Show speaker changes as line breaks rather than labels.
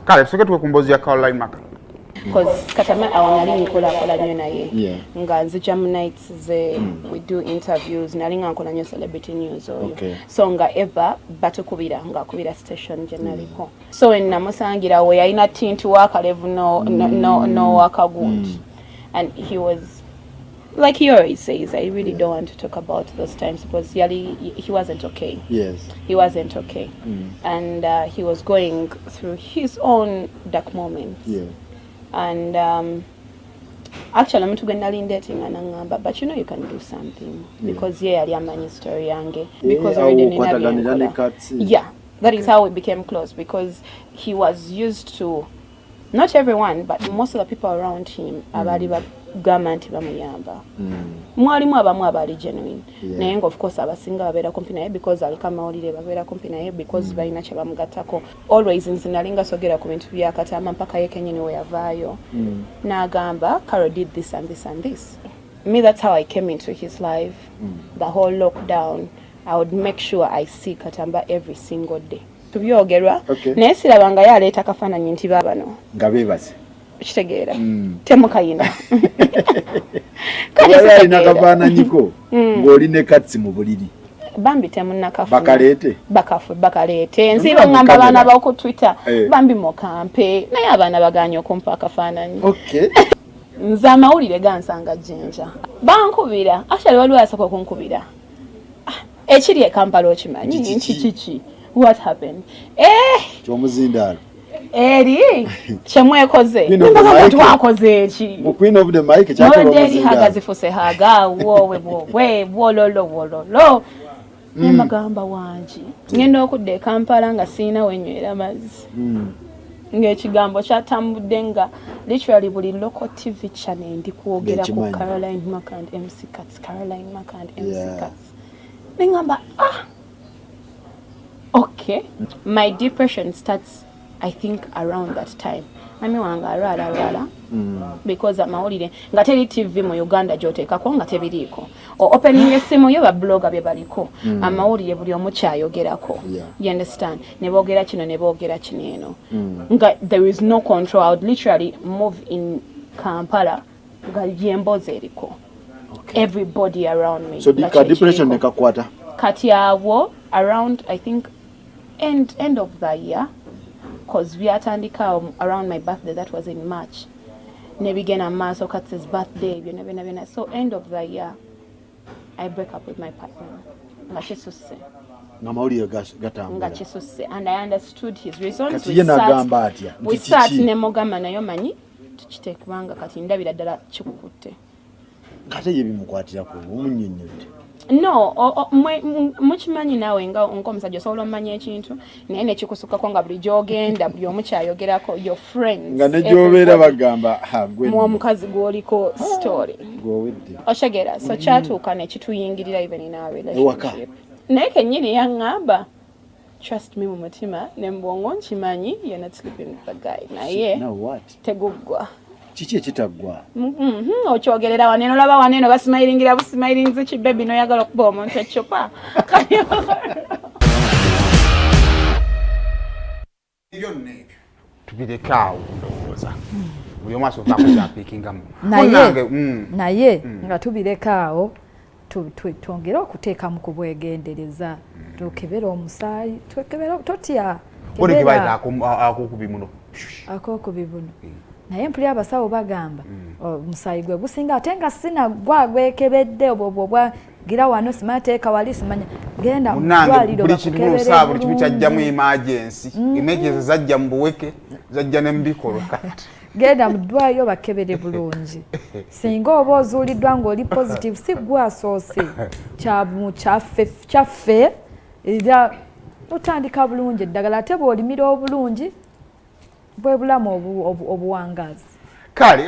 Kale tuseke tukumbozi ya Caroline Marca.
Because katama awangali nkola nyo naye nga nzija mu nights ze we do interviews nalinga nkola nyo celebrity news oyo so nga Eva batukubira nga kubira station generaliko so when namusangira we yalina tinti wakalevu no wakagundi and he was like he always says, I really don't want to talk about those times because he wasn't okay.
Yes.
He wasn't okay. And he was going through his own dark moments.
Yeah.
And actually, I'm going to dating anangamba, but you know you can do something because yali amanyi story yange because already yeah, that is how we became close because he was used to not everyone, but most of the people around him abali gamanti bamuyamba mwalimu abamu abali genuine naye of course abasinga babera kumpi naye because alikama olire babera kumpi naye because balina kye bamugatako always nzinalinga sogera ku bintu byakatama mpaka ye kenyini we yavaayo n'agamba Carol did this and this and this. Me, that's how I came into his life. The whole lockdown I would make sure I see Katamba every single day tubyogerwa naye sirabanga yaleeta kafaananyi nti babano
nga beebase
kitegeera temukayina
kale nakafaananyiko ng'oli ne katsi mu buliri
bambi temunnakafuna bakaleete nsiba ngamba abaana b'oku Twitter bambi mukampe naye abaana baganye okumpa akafaananyi nze amawulire gansanga Jinja bankubira actually waliwo yasooka okunkubira ekiri e Kampala okimanyi nti kiki what happened
kyomuzindaalo
eri chemwekoze nimbaga twakoze eki
mu Queen of the Mic
kyakyo hagazifuse haga we wololo nimagamba wanji ngenda okudde Kampala nga sina wenywera mazzi ng'ekigambo kyatambudde nga literally buli local TV channel ndi kwogera ku Caroline Marca and MC Cuts Caroline Marca and MC Cuts ningamba okay my depression starts I think around that time. Mami wanga alwala because amawulire nga teri TV mu Uganda gyoteekako nga tebiriiko o opening esimu yo ba blogger bye baliko amawulire buli omu kyayogerako you understand ne boogera kino ne boogera kino eno nga there is no control. I would literally move in Kampala nga byemboze eriko everybody around me
so the depression nekakwata
kati awo around I think end of the year because we atandika around my birthday, that was in March. Nebigena Maso Katz's birthday, so end of the year, I break up with my partner. And I understood his reasons. We sat nemogama nayo manyi tukitekubanga kati ndabira ddala kikukutte.
Kate yebimukwatira ko omunnyonnyolite.
No, mukimanyi nawe nga omusajja osobola omanya ekintu naye nekikusukkako nga buli gyogenda buli omu kyayogerako your friends
nga negyobeera bagamba
omukazi gwoliko story oshegera so kyatuuka nekituyingirira even in our relationship naye kennyini yaŋŋamba trust me mu mutima ne mbwongo nkimanyi you're not sleeping with the guy naye teguggwa
kiki ekitaggwa
okyogerera waneno laba waneno basimayiringira busimayirinzi ki baby noyagala okuba omuntu ecupa
tubirekawo ndowooza buli omu asooka kyapiikingamu
naye nga tubirekaawo twongere okuteekamu ku bwegendereza tukebera omusaayi twekebera totya akokubibuno naye mpulira abasawo bagamba omusaayi gwe gusinga ate nga sina gwagwekebedde obwo bwagira wano simateeka wali simanya genda mudwaliro
bakukebere buli kimu kyajjamu emergency emergency zajja mu buweke zajja ne mbikolo kati
genda mudwaliro bakebere bulungi singa oba ozuuliddwa ng'oli positive si gwasoose kyaffe era otandika bulungi eddagala ate bw'olimira obulungi bwe bulamu obuwangazi
kale